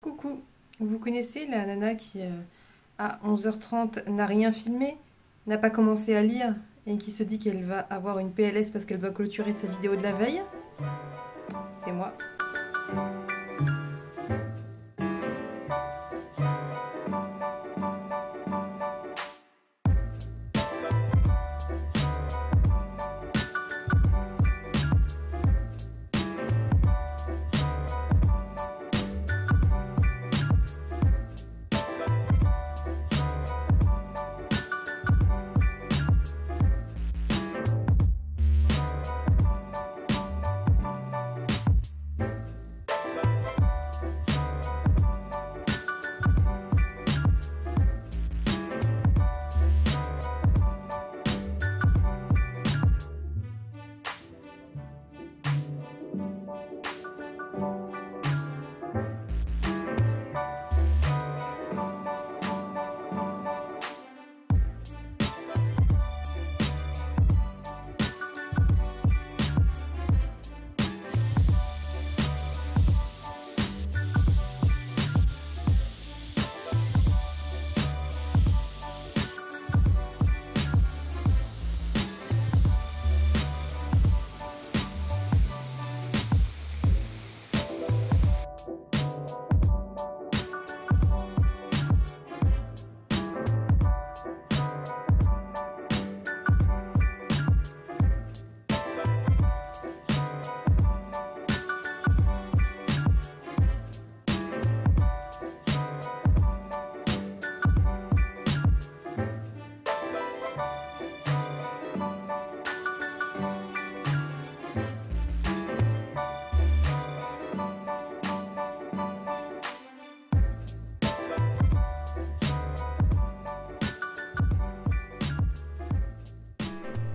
Coucou, vous connaissez la nana qui, à 11h30, n'a rien filmé, n'a pas commencé à lire et qui se dit qu'elle va avoir une PLS parce qu'elle doit clôturer sa vidéo de la veille? C'est moi.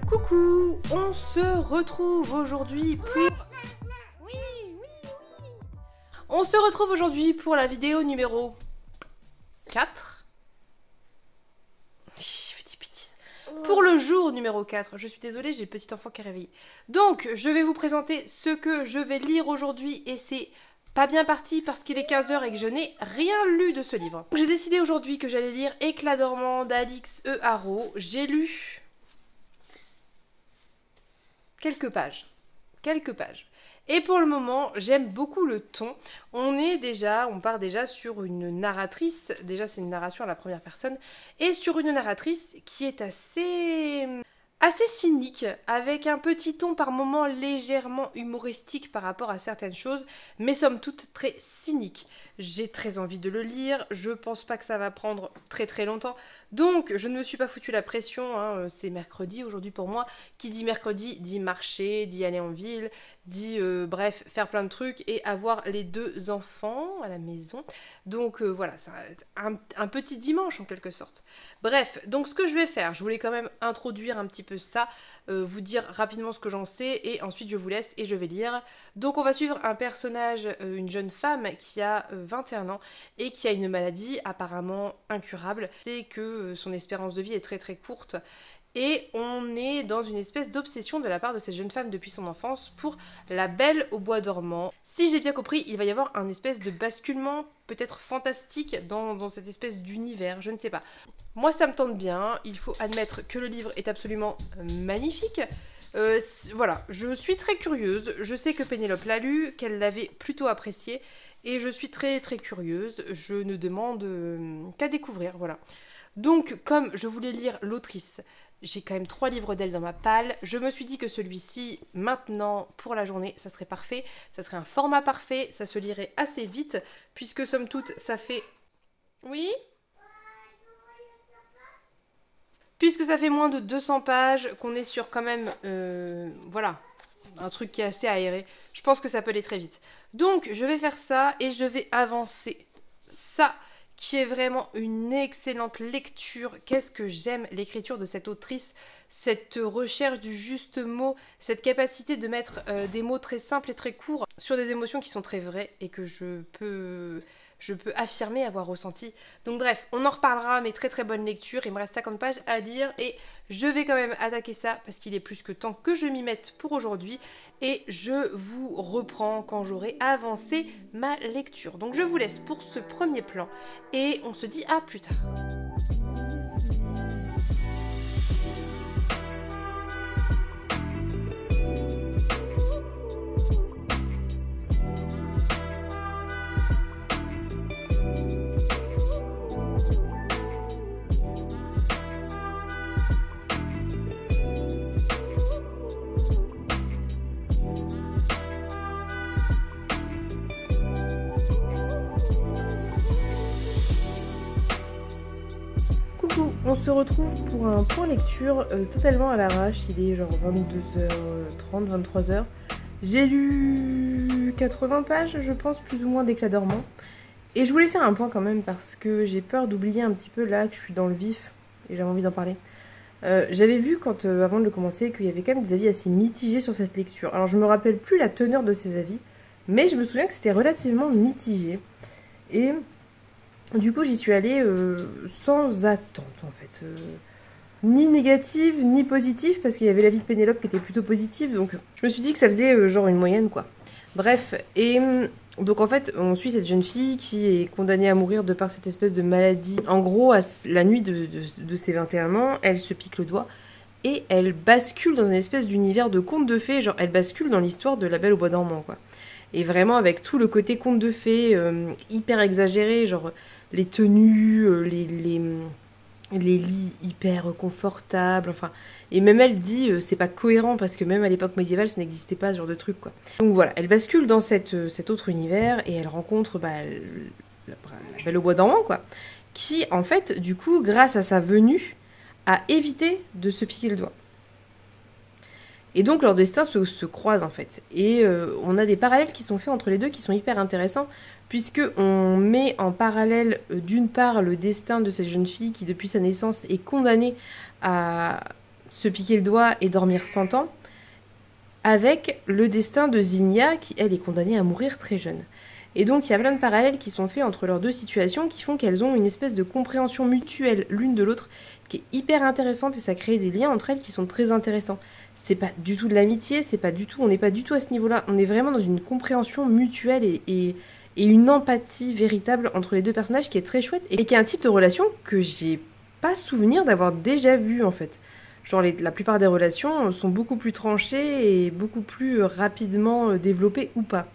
Coucou, on se retrouve aujourd'hui pour la vidéo numéro 4. Je fais des bêtises. Pour le jour numéro 4. Je suis désolée, j'ai le petit enfant qui est réveillé. Donc, je vais vous présenter ce que je vais lire aujourd'hui et c'est pas bien parti parce qu'il est 15h et que je n'ai rien lu de ce livre. J'ai décidé aujourd'hui que j'allais lire Éclat dormant d'Alix E. Harreau. J'ai lu quelques pages. Et pour le moment, j'aime beaucoup le ton. On part déjà sur une narratrice. Déjà, c'est une narration à la première personne. Et sur une narratrice qui est assez cynique, avec un petit ton par moments légèrement humoristique par rapport à certaines choses, mais somme toute très cynique. J'ai très envie de le lire, je pense pas que ça va prendre très longtemps, donc je ne me suis pas foutu la pression, hein. C'est mercredi aujourd'hui pour moi. Qui dit mercredi dit marcher, dit aller en ville, dit bref, faire plein de trucs et avoir les 2 enfants à la maison. Donc voilà, c'est un petit dimanche en quelque sorte. Bref, donc ce que je vais faire, je voulais quand même introduire un petit peu ça, vous dire rapidement ce que j'en sais et ensuite je vous laisse et je vais lire. Donc on va suivre un personnage, une jeune femme qui a 21 ans et qui a une maladie apparemment incurable. C'est que son espérance de vie est très courte. Et on est dans une espèce d'obsession de la part de cette jeune femme depuis son enfance pour la Belle au bois dormant. Si j'ai bien compris, il va y avoir un espèce de basculement peut-être fantastique dans cette espèce d'univers, je ne sais pas. Moi ça me tente bien, il faut admettre que le livre est absolument magnifique. Voilà, je suis très curieuse, je sais que Pénélope l'a lu, qu'elle l'avait plutôt apprécié, et je suis très curieuse, je ne demande qu'à découvrir, voilà. Donc, comme je voulais lire l'autrice, j'ai quand même 3 livres d'elle dans ma palle. Je me suis dit que celui-ci, maintenant, pour la journée, ça serait parfait. Ça serait un format parfait, ça se lirait assez vite, puisque somme toute, ça fait... Oui ? Puisque ça fait moins de 200 pages, qu'on est sur quand même... voilà, un truc qui est assez aéré. Je pense que ça peut aller très vite. Donc, je vais faire ça et je vais avancer ça, qui est vraiment une excellente lecture. Qu'est-ce que j'aime l'écriture de cette autrice, cette recherche du juste mot, cette capacité de mettre des mots très simples et très courts sur des émotions qui sont très vraies et que je peux je peux affirmer avoir ressenti. Donc bref, on en reparlera, mais très très bonne lecture. Il me reste 50 pages à lire et je vais quand même attaquer ça parce qu'il est plus que temps que je m'y mette pour aujourd'hui. Et je vous reprends quand j'aurai avancé ma lecture. Donc je vous laisse pour ce premier plan et on se dit à plus tard. Coucou, on se retrouve pour un point lecture totalement à l'arrache, il est genre 22h30, 23h. J'ai lu 80 pages, je pense, plus ou moins d'éclat dormant. Et je voulais faire un point quand même parce que j'ai peur d'oublier un petit peu là que je suis dans le vif et j'avais envie d'en parler. J'avais vu quand, avant de le commencer, qu'il y avait quand même des avis assez mitigés sur cette lecture. Alors je me rappelle plus la teneur de ces avis, mais je me souviens que c'était relativement mitigé. Et du coup j'y suis allée sans attente en fait. Ni négative, ni positive, parce qu'il y avait l'avis de Pénélope qui était plutôt positive, donc je me suis dit que ça faisait genre une moyenne quoi. Bref, et donc en fait on suit cette jeune fille qui est condamnée à mourir de par cette espèce de maladie. En gros, la nuit de ses 21 ans, elle se pique le doigt et elle bascule dans une espèce d'univers de conte de fées, genre elle bascule dans l'histoire de La Belle au Bois dormant quoi. Et vraiment avec tout le côté conte de fées hyper exagéré, genre les tenues, les lits hyper confortables, enfin. Et même elle dit, c'est pas cohérent parce que même à l'époque médiévale, ça n'existait pas ce genre de truc, quoi. Donc voilà, elle bascule dans cet autre univers et elle rencontre la Belle au Bois dormant, quoi. Qui, en fait, du coup, grâce à sa venue, a évité de se piquer le doigt. Et donc leurs destins se croisent en fait. Et on a des parallèles qui sont faits entre les deux qui sont hyper intéressants, puisque on met en parallèle d'une part le destin de cette jeune fille qui depuis sa naissance est condamnée à se piquer le doigt et dormir 100 ans, avec le destin de Zinnia qui elle est condamnée à mourir très jeune. Et donc il y a plein de parallèles qui sont faits entre leurs deux situations qui font qu'elles ont une espèce de compréhension mutuelle l'une de l'autre qui est hyper intéressante et ça crée des liens entre elles qui sont très intéressants. C'est pas du tout de l'amitié, on n'est pas du tout à ce niveau-là, on est vraiment dans une compréhension mutuelle et une empathie véritable entre les deux personnages qui est très chouette et qui est un type de relation que j'ai pas souvenir d'avoir déjà vu en fait. Genre la plupart des relations sont beaucoup plus tranchées et beaucoup plus rapidement développées ou pas.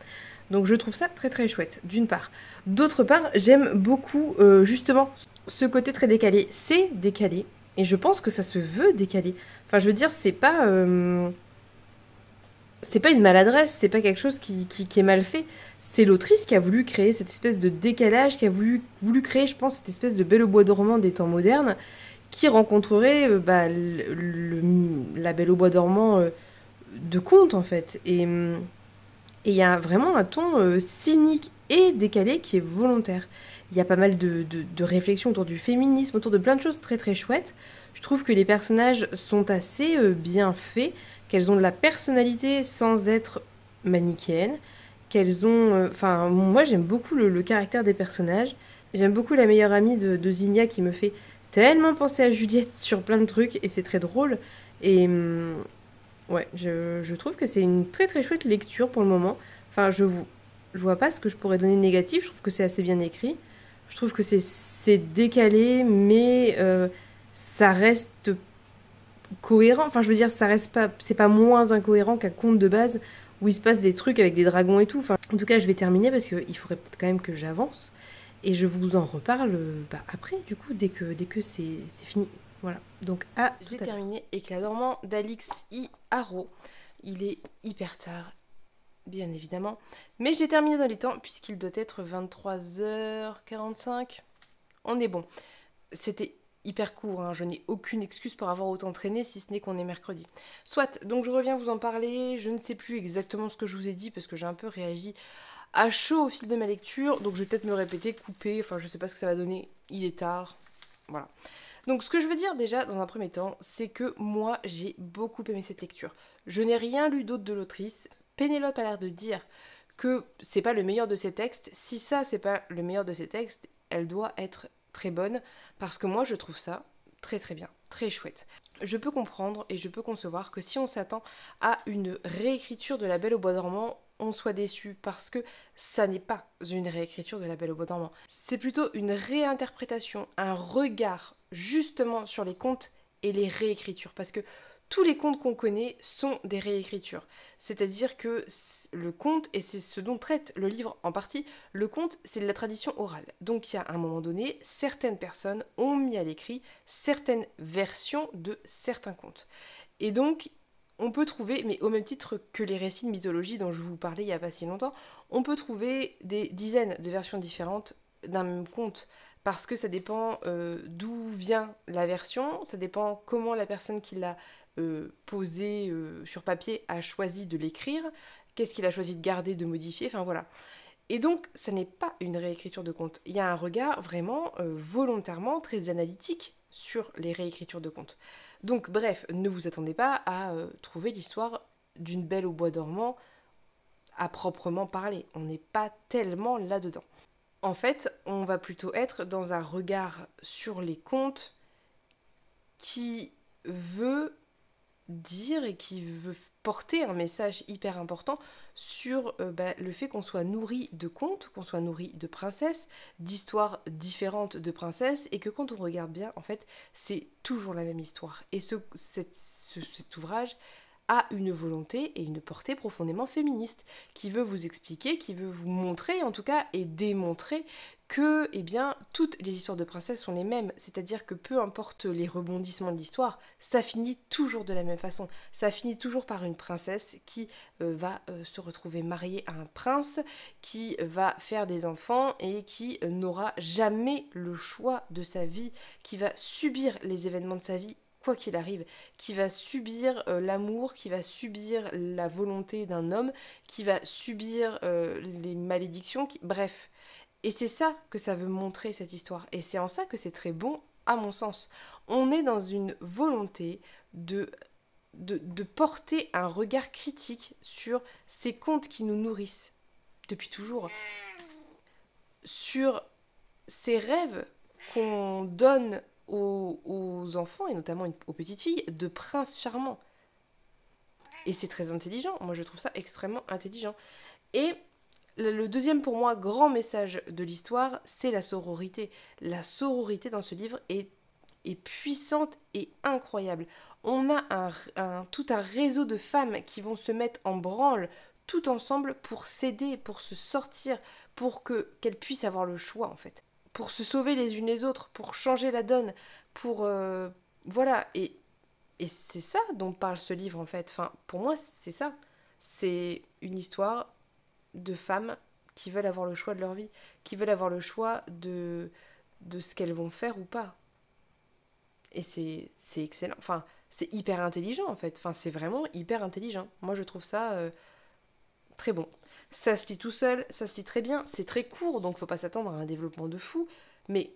Donc je trouve ça très très chouette, d'une part. D'autre part, j'aime beaucoup justement ce côté très décalé. C'est décalé, et je pense que ça se veut décalé. Enfin, je veux dire, c'est pas une maladresse, c'est pas quelque chose qui est mal fait. C'est l'autrice qui a voulu créer cette espèce de décalage, qui a voulu créer, je pense, cette espèce de Belle au Bois dormant des temps modernes, qui rencontrerait la Belle au Bois dormant de conte, en fait. Et il y a vraiment un ton cynique et décalé qui est volontaire. Il y a pas mal de réflexions autour du féminisme, autour de plein de choses très très chouettes. Je trouve que les personnages sont assez bien faits, qu'elles ont de la personnalité sans être manichéennes, qu'elles ont... Enfin, moi j'aime beaucoup le caractère des personnages. J'aime beaucoup la meilleure amie de Zinnia qui me fait tellement penser à Juliette sur plein de trucs et c'est très drôle. Et... ouais, je trouve que c'est une très très chouette lecture pour le moment. Enfin, je vois pas ce que je pourrais donner de négatif. Je trouve que c'est assez bien écrit. Je trouve que c'est décalé, mais ça reste cohérent. Enfin, je veux dire, ça reste pas, c'est pas moins incohérent qu'un conte de base où il se passe des trucs avec des dragons et tout. Enfin, en tout cas, je vais terminer parce qu'il faudrait peut-être quand même que j'avance. Et je vous en reparle après, du coup, dès que c'est fini. Voilà, donc j'ai terminé Éclat dormant d'Alix I. Haro. Il est hyper tard, bien évidemment, mais j'ai terminé dans les temps puisqu'il doit être 23h45. On est bon. C'était hyper court, hein. Je n'ai aucune excuse pour avoir autant traîné si ce n'est qu'on est mercredi. Soit, donc je reviens vous en parler, je ne sais plus exactement ce que je vous ai dit parce que j'ai un peu réagi à chaud au fil de ma lecture, donc je vais peut-être me répéter, couper, enfin je sais pas ce que ça va donner, il est tard, voilà. Donc ce que je veux dire déjà dans un premier temps, c'est que moi j'ai beaucoup aimé cette lecture. Je n'ai rien lu d'autre de l'autrice. Pénélope a l'air de dire que c'est pas le meilleur de ses textes. Si ça, c'est pas le meilleur de ses textes, elle doit être très bonne, parce que moi, je trouve ça très très bien, très chouette. Je peux comprendre et je peux concevoir que si on s'attend à une réécriture de La Belle au bois dormant, on soit déçu, parce que ça n'est pas une réécriture de La Belle au bois dormant. C'est plutôt une réinterprétation, un regard justement sur les contes et les réécritures, parce que tous les contes qu'on connaît sont des réécritures. C'est-à-dire que le conte, et c'est ce dont traite le livre en partie, le conte, c'est de la tradition orale. Donc il y a un moment donné, certaines personnes ont mis à l'écrit certaines versions de certains contes. Et donc, on peut trouver, mais au même titre que les récits de mythologie dont je vous parlais il n'y a pas si longtemps, on peut trouver des dizaines de versions différentes d'un même conte. Parce que ça dépend d'où vient la version, ça dépend comment la personne qui l'a posé sur papier a choisi de l'écrire, qu'est-ce qu'il a choisi de garder, de modifier, enfin voilà. Et donc, ça n'est pas une réécriture de conte. Il y a un regard vraiment volontairement très analytique sur les réécritures de contes. Donc, bref, ne vous attendez pas à trouver l'histoire d'une Belle au bois dormant à proprement parler. On n'est pas tellement là-dedans. En fait, on va plutôt être dans un regard sur les contes qui veut dire et qui veut porter un message hyper important sur le fait qu'on soit nourri de contes, qu'on soit nourri de princesses, d'histoires différentes de princesses, et que quand on regarde bien, en fait, c'est toujours la même histoire. Et cet ouvrage a une volonté et une portée profondément féministe, qui veut vous expliquer, qui veut vous montrer en tout cas, et démontrer que eh bien, toutes les histoires de princesses sont les mêmes, c'est-à-dire que peu importe les rebondissements de l'histoire, ça finit toujours de la même façon. Ça finit toujours par une princesse qui va se retrouver mariée à un prince, qui va faire des enfants et qui n'aura jamais le choix de sa vie, qui va subir les événements de sa vie quoi qu'il arrive, qui va subir l'amour, qui va subir la volonté d'un homme, qui va subir les malédictions, bref. Et c'est ça que ça veut montrer, cette histoire. Et c'est en ça que c'est très bon, à mon sens. On est dans une volonté de porter un regard critique sur ces contes qui nous nourrissent depuis toujours, sur ces rêves qu'on donne aux enfants, et notamment aux petites filles, de princes charmants. Et c'est très intelligent, moi je trouve ça extrêmement intelligent. Et le deuxième, pour moi, grand message de l'histoire, c'est la sororité. La sororité dans ce livre est puissante et incroyable. On a tout un réseau de femmes qui vont se mettre en branle tout ensemble pour s'aider, pour se sortir, pour qu'elles puissent avoir le choix en fait. Pour se sauver les unes les autres, pour changer la donne, pour... voilà, et c'est ça dont parle ce livre en fait. Enfin, pour moi, c'est ça. C'est une histoire de femmes qui veulent avoir le choix de leur vie, qui veulent avoir le choix de ce qu'elles vont faire ou pas. Et c'est excellent. Enfin, c'est hyper intelligent en fait. Enfin, c'est vraiment hyper intelligent. Moi, je trouve ça très bon. Ça se lit tout seul, ça se lit très bien. C'est très court, donc faut pas s'attendre à un développement de fou. Mais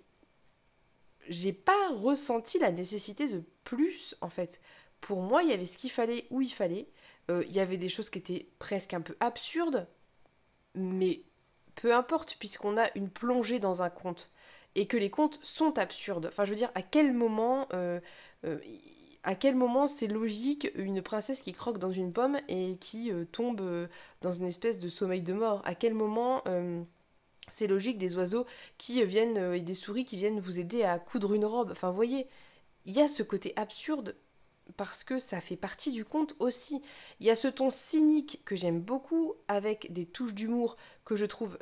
j'ai pas ressenti la nécessité de plus en fait. Pour moi, il y avait ce qu'il fallait où il fallait. Il y avait des choses qui étaient presque un peu absurdes, mais peu importe, puisqu'on a une plongée dans un conte, et que les contes sont absurdes. Enfin, je veux dire, à quel moment c'est logique une princesse qui croque dans une pomme et qui tombe dans une espèce de sommeil de mort? À quel moment c'est logique des oiseaux qui viennent et des souris qui viennent vous aider à coudre une robe? Enfin, vous voyez, il y a ce côté absurde parce que ça fait partie du conte aussi. Il y a ce ton cynique que j'aime beaucoup, avec des touches d'humour que je trouve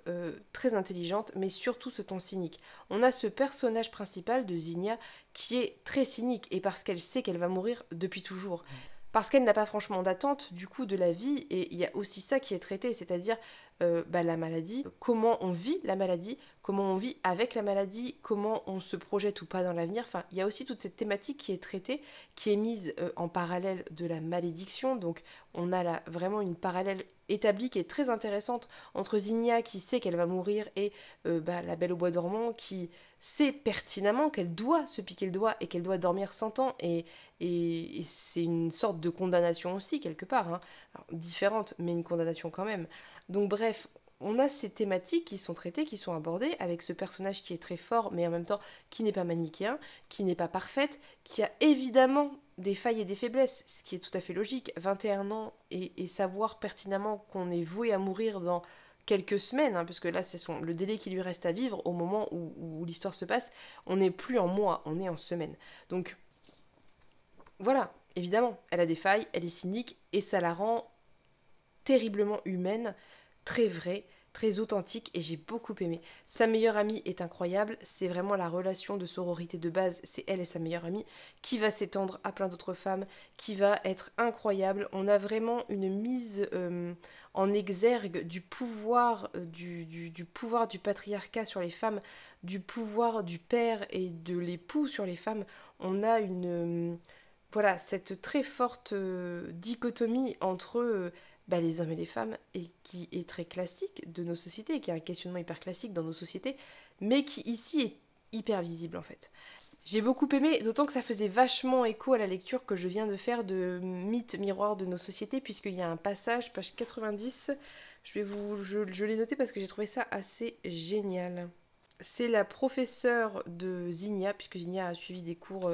très intelligentes, mais surtout ce ton cynique. On a ce personnage principal de Zinnia qui est très cynique, et parce qu'elle sait qu'elle va mourir depuis toujours. Parce qu'elle n'a pas franchement d'attente du coup de la vie, et il y a aussi ça qui est traité, c'est-à-dire la maladie, comment on vit la maladie, comment on vit avec la maladie, comment on se projette ou pas dans l'avenir. Enfin, il y a aussi toute cette thématique qui est traitée, qui est mise en parallèle de la malédiction. Donc on a là vraiment une parallèle établie qui est très intéressante entre Zinnia qui sait qu'elle va mourir et la Belle au bois dormant qui sait pertinemment qu'elle doit se piquer le doigt et qu'elle doit dormir 100 ans, et c'est une sorte de condamnation aussi quelque part, hein. Alors, différente mais une condamnation quand même. Donc bref, on a ces thématiques qui sont traitées, qui sont abordées, avec ce personnage qui est très fort, mais en même temps qui n'est pas manichéen, qui n'est pas parfaite, qui a évidemment des failles et des faiblesses, ce qui est tout à fait logique. 21 ans et savoir pertinemment qu'on est voué à mourir dans quelques semaines, hein, puisque là c'est le délai qui lui reste à vivre au moment où l'histoire se passe, on n'est plus en mois, on est en semaines. Donc voilà, évidemment, elle a des failles, elle est cynique, et ça la rend terriblement humaine, très vraie, très authentique, et j'ai beaucoup aimé. Sa meilleure amie est incroyable, c'est vraiment la relation de sororité de base, c'est elle et sa meilleure amie, qui va s'étendre à plein d'autres femmes, qui va être incroyable. On a vraiment une mise en exergue du pouvoir, du pouvoir du patriarcat sur les femmes, du pouvoir du père et de l'époux sur les femmes. On a voilà, cette très forte dichotomie entre les hommes et les femmes, et qui est très classique de nos sociétés, et qui est un questionnement hyper classique dans nos sociétés, mais qui ici est hyper visible en fait. J'ai beaucoup aimé, d'autant que ça faisait vachement écho à la lecture que je viens de faire de Mythes miroirs de nos sociétés, puisqu'il y a un passage, page 90, je l'ai noté parce que j'ai trouvé ça assez génial. C'est la professeure de Zinnia, puisque Zinnia a suivi des cours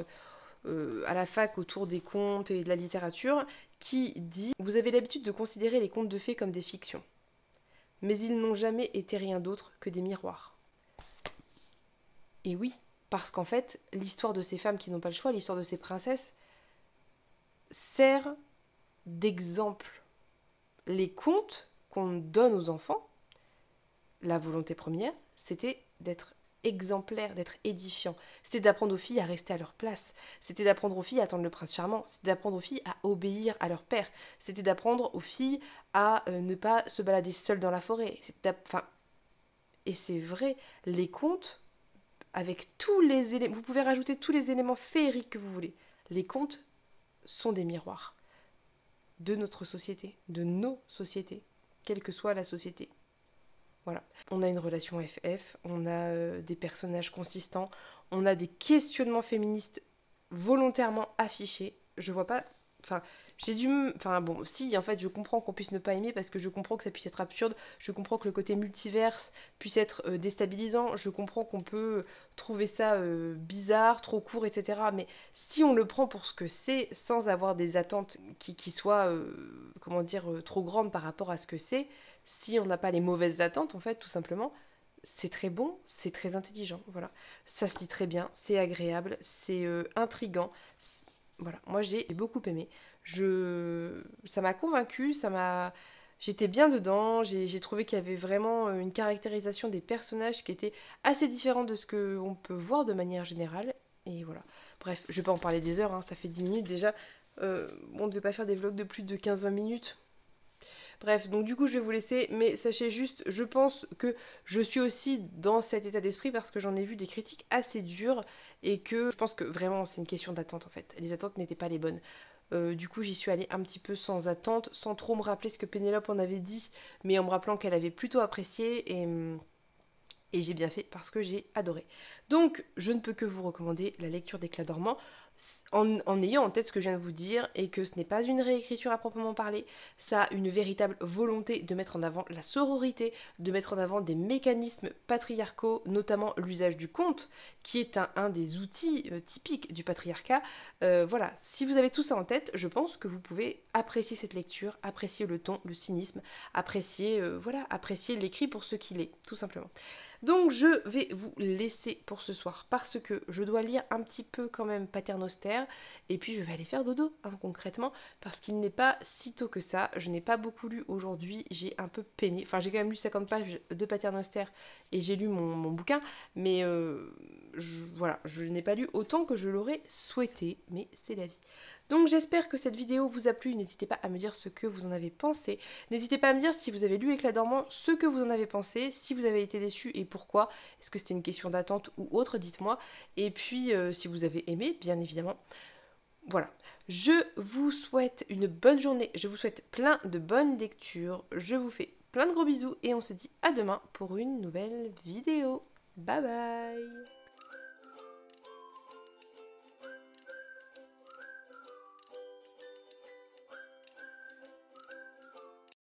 à la fac autour des contes et de la littérature, qui dit « Vous avez l'habitude de considérer les contes de fées comme des fictions, mais ils n'ont jamais été rien d'autre que des miroirs. » Et oui, parce qu'en fait, l'histoire de ces femmes qui n'ont pas le choix, l'histoire de ces princesses, sert d'exemple. Les contes qu'on donne aux enfants, la volonté première, c'était d'être exemplaire, d'être édifiant. C'était d'apprendre aux filles à rester à leur place. C'était d'apprendre aux filles à attendre le prince charmant. C'était d'apprendre aux filles à obéir à leur père. C'était d'apprendre aux filles à ne pas se balader seules dans la forêt. Et c'est vrai, les contes, avec tous les éléments, vous pouvez rajouter tous les éléments féeriques que vous voulez. Les contes sont des miroirs de notre société, de nos sociétés, quelle que soit la société. Voilà. On a une relation FF, on a des personnages consistants, on a des questionnements féministes volontairement affichés. Je vois pas... bon, si, en fait, je comprends qu'on puisse ne pas aimer parce que je comprends que ça puisse être absurde, je comprends que le côté multiverse puisse être déstabilisant, je comprends qu'on peut trouver ça bizarre, trop court, etc. Mais si on le prend pour ce que c'est, sans avoir des attentes qui soient, trop grandes par rapport à ce que c'est, si on n'a pas les mauvaises attentes, en fait, tout simplement, c'est très bon, c'est très intelligent, voilà. Ça se lit très bien, c'est agréable, c'est intriguant. Voilà, moi j'ai beaucoup aimé. Ça m'a convaincue, j'étais bien dedans, j'ai trouvé qu'il y avait vraiment une caractérisation des personnages qui était assez différente de ce qu'on peut voir de manière générale. Et voilà. Bref, je vais pas en parler des heures, hein, ça fait 10 minutes déjà. On ne devait pas faire des vlogs de plus de 15-20 minutes. Bref, donc du coup je vais vous laisser, mais sachez juste, je pense que je suis aussi dans cet état d'esprit parce que j'en ai vu des critiques assez dures et que je pense que vraiment c'est une question d'attente en fait. Les attentes n'étaient pas les bonnes. Du coup j'y suis allée un petit peu sans attente, sans trop me rappeler ce que Pénélope en avait dit, mais en me rappelant qu'elle avait plutôt apprécié et j'ai bien fait parce que j'ai adoré. Donc je ne peux que vous recommander la lecture d'Éclat dormant en ayant en tête ce que je viens de vous dire et que ce n'est pas une réécriture à proprement parler, ça a une véritable volonté de mettre en avant la sororité, de mettre en avant des mécanismes patriarcaux, notamment l'usage du conte, qui est un des outils typiques du patriarcat. Voilà, si vous avez tout ça en tête, je pense que vous pouvez apprécier cette lecture, apprécier le ton, le cynisme, apprécier l'écrit pour ce qu'il est, tout simplement. Donc je vais vous laisser pour ce soir parce que je dois lire un petit peu quand même Paternoster et puis je vais aller faire dodo concrètement parce qu'il n'est pas si tôt que ça. Je n'ai pas beaucoup lu aujourd'hui, j'ai un peu peiné. Enfin j'ai quand même lu 50 pages de Paternoster et j'ai lu mon bouquin, mais je n'ai pas lu autant que je l'aurais souhaité, mais c'est la vie. Donc j'espère que cette vidéo vous a plu, n'hésitez pas à me dire ce que vous en avez pensé, n'hésitez pas à me dire si vous avez lu Éclat dormant, ce que vous en avez pensé, si vous avez été déçu et pourquoi, est-ce que c'était une question d'attente ou autre, dites-moi, et puis si vous avez aimé, bien évidemment. Voilà, je vous souhaite une bonne journée, je vous souhaite plein de bonnes lectures, je vous fais plein de gros bisous et on se dit à demain pour une nouvelle vidéo. Bye bye.